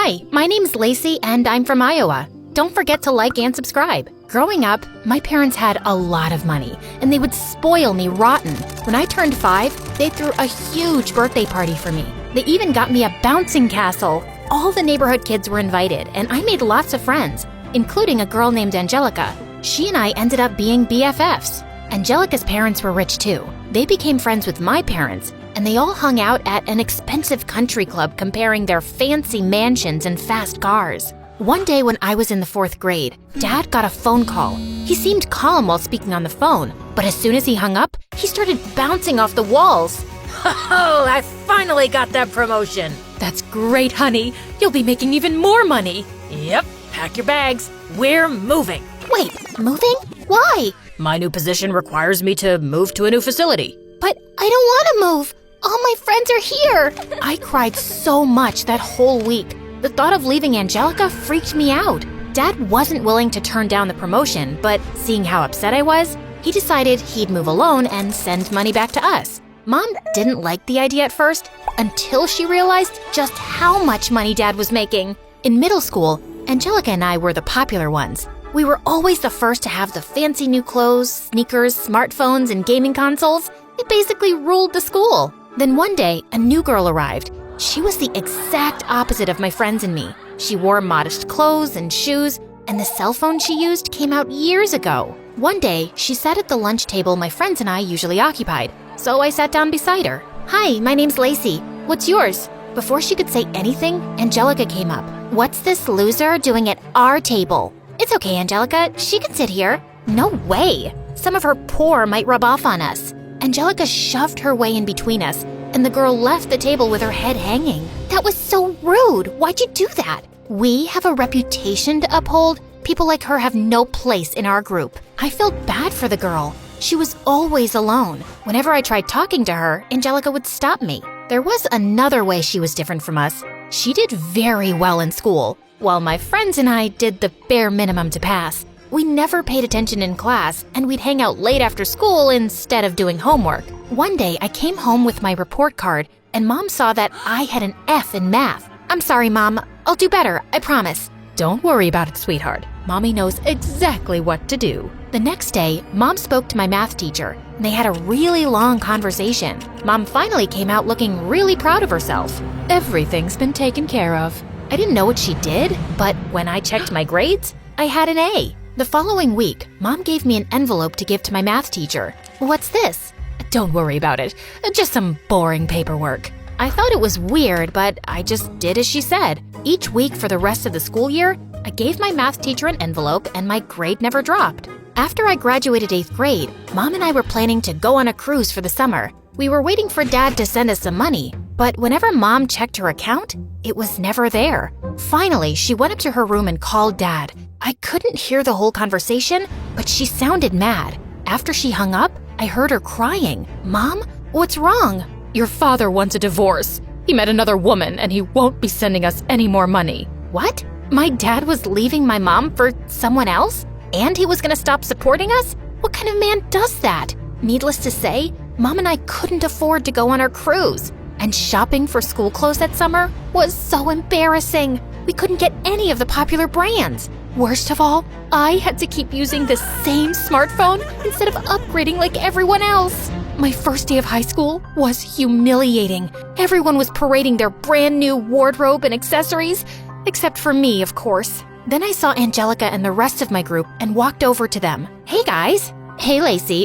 Hi, my name's Lacey and I'm from Iowa. Don't forget to like and subscribe. Growing up, my parents had a lot of money and they would spoil me rotten. When I turned 5, they threw a huge birthday party for me. They even got me a bouncing castle. All the neighborhood kids were invited and I made lots of friends, including a girl named Angelica. She and I ended up being BFFs. Angelica's parents were rich too. They became friends with my parents and they all hung out at an expensive country club comparing their fancy mansions and fast cars. One day when I was in the 4th grade, Dad got a phone call. He seemed calm while speaking on the phone, but as soon as he hung up, he started bouncing off the walls. Oh, I finally got that promotion. That's great, honey. You'll be making even more money. Yep, pack your bags. We're moving. Wait, moving? Why? My new position requires me to move to a new facility. But I don't want to move. All my friends are here. I cried so much that whole week. The thought of leaving Angelica freaked me out. Dad wasn't willing to turn down the promotion, but seeing how upset I was, he decided he'd move alone and send money back to us. Mom didn't like the idea at first until she realized just how much money Dad was making. In middle school, Angelica and I were the popular ones. We were always the first to have the fancy new clothes, sneakers, smartphones, and gaming consoles. It basically ruled the school. Then one day, a new girl arrived. She was the exact opposite of my friends and me. She wore modest clothes and shoes, and the cell phone she used came out years ago. One day, she sat at the lunch table my friends and I usually occupied, so I sat down beside her. Hi, my name's Lacey. What's yours? Before she could say anything, Angelica came up. What's this loser doing at our table? It's okay, Angelica. She can sit here. No way. Some of her poor might rub off on us. Angelica shoved her way in between us, and the girl left the table with her head hanging. That was so rude. Why'd you do that? We have a reputation to uphold. People like her have no place in our group. I felt bad for the girl. She was always alone. Whenever I tried talking to her, Angelica would stop me. There was another way she was different from us. She did very well in school, while my friends and I did the bare minimum to pass. We never paid attention in class, and we'd hang out late after school instead of doing homework. One day, I came home with my report card, and Mom saw that I had an F in math. I'm sorry, Mom. I'll do better, I promise. Don't worry about it, sweetheart. Mommy knows exactly what to do. The next day, Mom spoke to my math teacher, and they had a really long conversation. Mom finally came out looking really proud of herself. Everything's been taken care of. I didn't know what she did, but when I checked my grades, I had an A. The following week, Mom gave me an envelope to give to my math teacher. What's this? Don't worry about it. Just some boring paperwork. I thought it was weird, but I just did as she said. Each week for the rest of the school year, I gave my math teacher an envelope and my grade never dropped. After I graduated 8th grade, Mom and I were planning to go on a cruise for the summer. We were waiting for Dad to send us some money, but whenever Mom checked her account, it was never there. Finally, she went up to her room and called Dad. I couldn't hear the whole conversation, but she sounded mad. After she hung up, I heard her crying. Mom, what's wrong? Your father wants a divorce. He met another woman and he won't be sending us any more money. What? My dad was leaving my mom for someone else? And he was gonna stop supporting us? What kind of man does that? Needless to say, Mom and I couldn't afford to go on our cruise. And shopping for school clothes that summer was so embarrassing. We couldn't get any of the popular brands. Worst of all, I had to keep using the same smartphone instead of upgrading like everyone else. My first day of high school was humiliating. Everyone was parading their brand new wardrobe and accessories, except for me, of course. Then I saw Angelica and the rest of my group and walked over to them. Hey guys. Hey Lacey.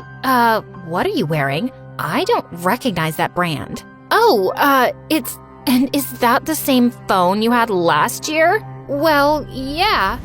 What are you wearing? I don't recognize that brand. Oh, and is that the same phone you had last year? Well, yeah.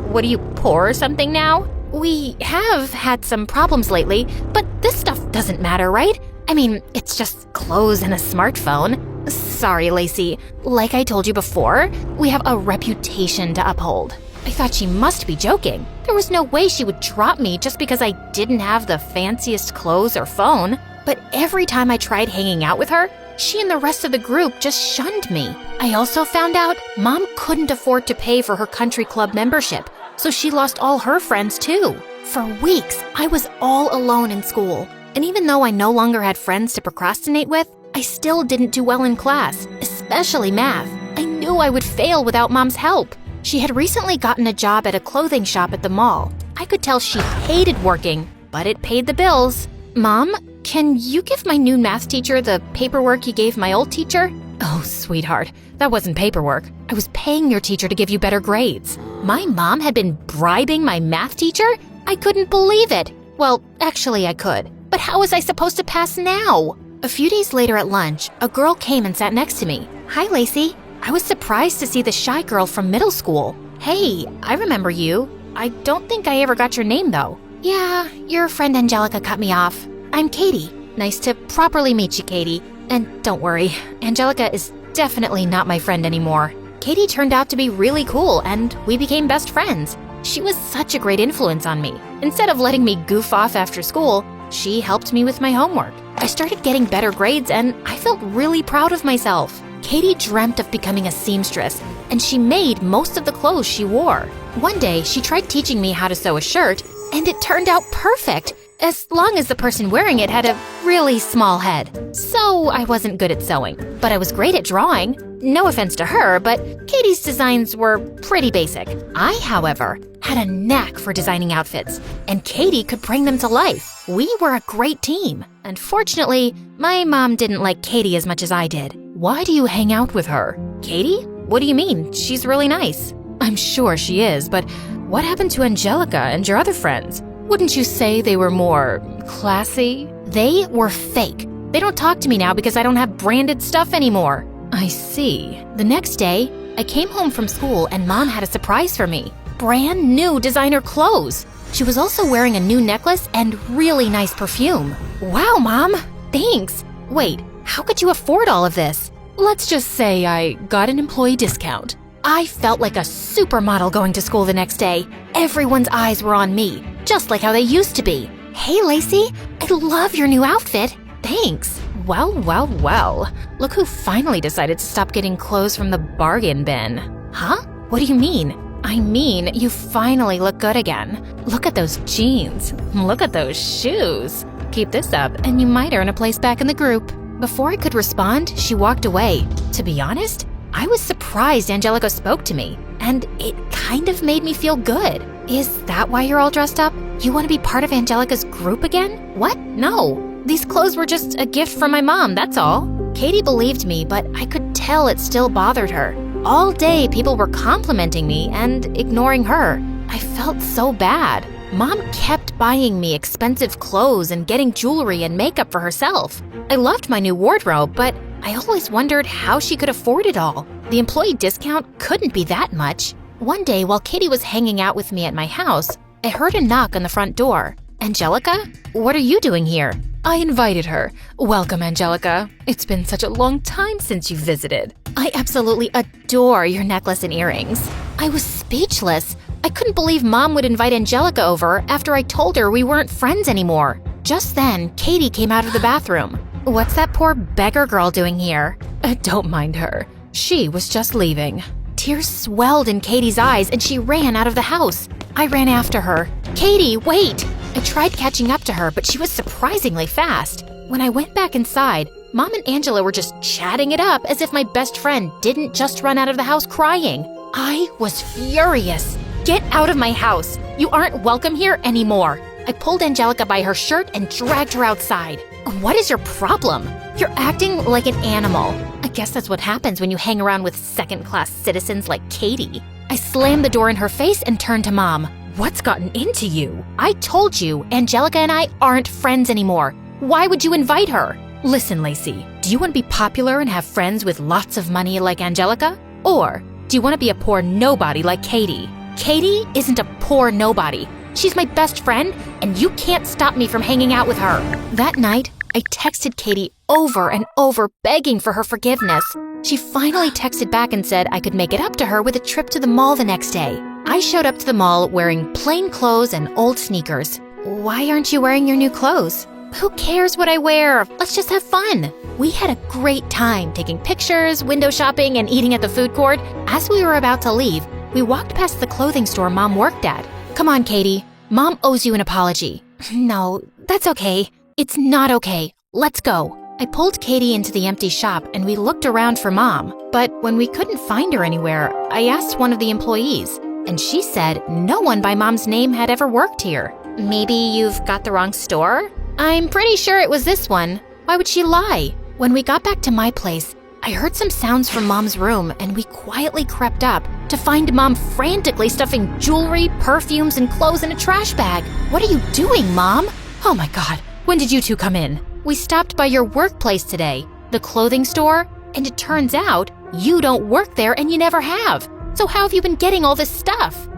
What are you, poor or something now? We have had some problems lately, but this stuff doesn't matter, right? I mean, it's just clothes and a smartphone. Sorry, Lacey. Like I told you before, we have a reputation to uphold. I thought she must be joking. There was no way she would drop me just because I didn't have the fanciest clothes or phone. But every time I tried hanging out with her, she and the rest of the group just shunned me. I also found out Mom couldn't afford to pay for her country club membership, so she lost all her friends too. For weeks, I was all alone in school. And even though I no longer had friends to procrastinate with, I still didn't do well in class, especially math. I knew knew I would fail without Mom's help. She had recently gotten a job at a clothing shop at the mall. I could tell she hated working, but it paid the bills. Mom, can you give my new math teacher the paperwork you gave my old teacher? Oh, sweetheart, that wasn't paperwork. I was paying your teacher to give you better grades. My mom had been bribing my math teacher? I couldn't believe it. Well, actually I could. But how was I supposed to pass now? A few days later at lunch, a girl came and sat next to me. Hi, Lacey. I was surprised to see the shy girl from middle school. Hey, I remember you. I don't think I ever got your name, though. Yeah, your friend Angelica cut me off. I'm Katie. Nice to properly meet you, Katie. And don't worry, Angelica is definitely not my friend anymore. Katie turned out to be really cool, and we became best friends. She was such a great influence on me. Instead of letting me goof off after school, she helped me with my homework. I started getting better grades, and I felt really proud of myself. Katie dreamt of becoming a seamstress, and she made most of the clothes she wore. One day, she tried teaching me how to sew a shirt, and it turned out perfect, as long as the person wearing it had a really small head. So I wasn't good at sewing, but I was great at drawing. No offense to her, but Katie's designs were pretty basic. I, however, had a knack for designing outfits, and Katie could bring them to life. We were a great team. Unfortunately, my mom didn't like Katie as much as I did. Why do you hang out with her? Katie? What do you mean? She's really nice. I'm sure she is, but what happened to Angelica and your other friends? Wouldn't you say they were more classy? They were fake. They don't talk to me now because I don't have branded stuff anymore. I see. The next day, I came home from school and Mom had a surprise for me. Brand new designer clothes. She was also wearing a new necklace and really nice perfume. Wow, Mom! Thanks! Wait, how could you afford all of this? Let's just say I got an employee discount. I felt like a supermodel going to school the next day. Everyone's eyes were on me, just like how they used to be. Hey, Lacey, I love your new outfit. Thanks. Well, well, well. Look who finally decided to stop getting clothes from the bargain bin. Huh? What do you mean? I mean, you finally look good again. Look at those jeans. Look at those shoes. Keep this up and you might earn a place back in the group. Before I could respond, she walked away. To be honest, I was surprised Angelica spoke to me, and it kind of made me feel good. Is that why you're all dressed up? You want to be part of Angelica's group again? What? No. These clothes were just a gift from my mom, that's all. Katie believed me, but I could tell it still bothered her. All day, people were complimenting me and ignoring her. I felt so bad. Mom kept buying me expensive clothes and getting jewelry and makeup for herself. I loved my new wardrobe, but I always wondered how she could afford it all. The employee discount couldn't be that much. One day, while Katie was hanging out with me at my house, I heard a knock on the front door. Angelica? What are you doing here? I invited her. Welcome, Angelica. It's been such a long time since you visited. I absolutely adore your necklace and earrings. I was speechless. I couldn't believe Mom would invite Angelica over after I told her we weren't friends anymore. Just then, Katie came out of the bathroom. What's that poor beggar girl doing here? Don't mind her. She was just leaving. Tears swelled in Katie's eyes and she ran out of the house. I ran after her. Katie, wait! I tried catching up to her, but she was surprisingly fast. When I went back inside, Mom and Angela were just chatting it up as if my best friend didn't just run out of the house crying. I was furious. Get out of my house. You aren't welcome here anymore. I pulled Angelica by her shirt and dragged her outside. What is your problem? You're acting like an animal. I guess that's what happens when you hang around with second-class citizens like Katie. I slammed the door in her face and turned to Mom. What's gotten into you? I told you, Angelica and I aren't friends anymore. Why would you invite her? Listen, Lacey, do you want to be popular and have friends with lots of money like Angelica? Or do you want to be a poor nobody like Katie? Katie isn't a poor nobody. She's my best friend, and you can't stop me from hanging out with her. That night, I texted Katie over and over begging for her forgiveness. She finally texted back and said I could make it up to her with a trip to the mall the next day. I showed up to the mall wearing plain clothes and old sneakers. Why aren't you wearing your new clothes? Who cares what I wear? Let's just have fun. We had a great time taking pictures, window shopping, and eating at the food court. As we were about to leave, we walked past the clothing store Mom worked at. Come on, Katie. Mom owes you an apology. No, that's okay. It's not okay. Let's go. I pulled Katie into the empty shop and we looked around for Mom. But when we couldn't find her anywhere, I asked one of the employees, and she said no one by Mom's name had ever worked here. Maybe you've got the wrong store? I'm pretty sure it was this one. Why would she lie? When we got back to my place, I heard some sounds from Mom's room and we quietly crept up to find Mom frantically stuffing jewelry, perfumes, and clothes in a trash bag. What are you doing, Mom? Oh my God, when did you two come in? We stopped by your workplace today, the clothing store, and it turns out you don't work there and you never have. So how have you been getting all this stuff?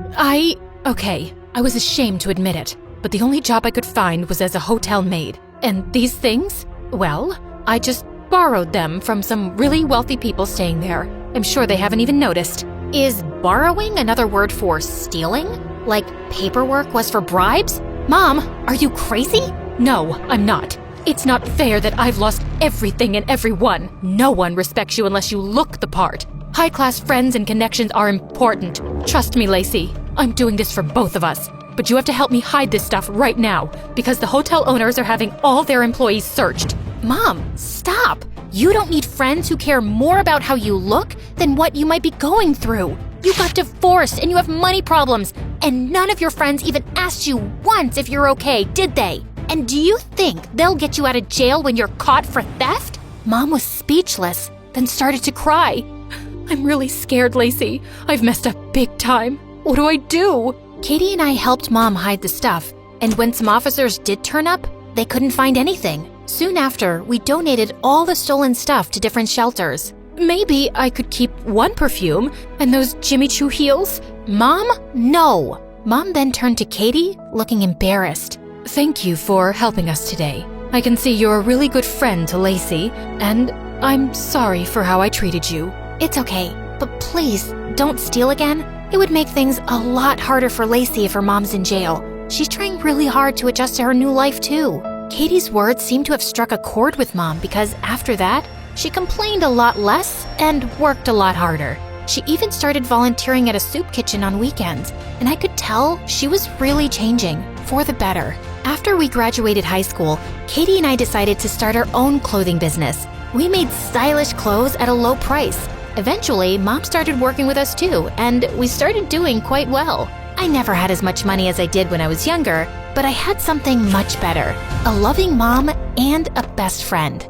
Okay, I was ashamed to admit it, but the only job I could find was as a hotel maid. And these things? Well, I just borrowed them from some really wealthy people staying there. I'm sure they haven't even noticed. Is borrowing another word for stealing? Like paperwork was for bribes? Mom, are you crazy? No, I'm not. It's not fair that I've lost everything and everyone. No one respects you unless you look the part. High-class friends and connections are important. Trust me, Lacey. I'm doing this for both of us. But you have to help me hide this stuff right now, because the hotel owners are having all their employees searched. Mom, stop! You don't need friends who care more about how you look than what you might be going through. You got divorced and you have money problems, and none of your friends even asked you once if you're okay, did they? And do you think they'll get you out of jail when you're caught for theft? Mom was speechless, then started to cry. I'm really scared, Lacey. I've messed up big time. What do I do? Katie and I helped Mom hide the stuff, and when some officers did turn up, they couldn't find anything. Soon after, we donated all the stolen stuff to different shelters. Maybe I could keep one perfume and those Jimmy Choo heels? Mom, no. Mom then turned to Katie, looking embarrassed. Thank you for helping us today. I can see you're a really good friend to Lacey, and I'm sorry for how I treated you. It's okay, but please, don't steal again. It would make things a lot harder for Lacey if her mom's in jail. She's trying really hard to adjust to her new life, too. Katie's words seemed to have struck a chord with Mom because after that, she complained a lot less and worked a lot harder. She even started volunteering at a soup kitchen on weekends, and I could tell she was really changing for the better. After we graduated high school, Katie and I decided to start our own clothing business. We made stylish clothes at a low price. Eventually, Mom started working with us too, and we started doing quite well. I never had as much money as I did when I was younger, but I had something much better: a loving mom and a best friend.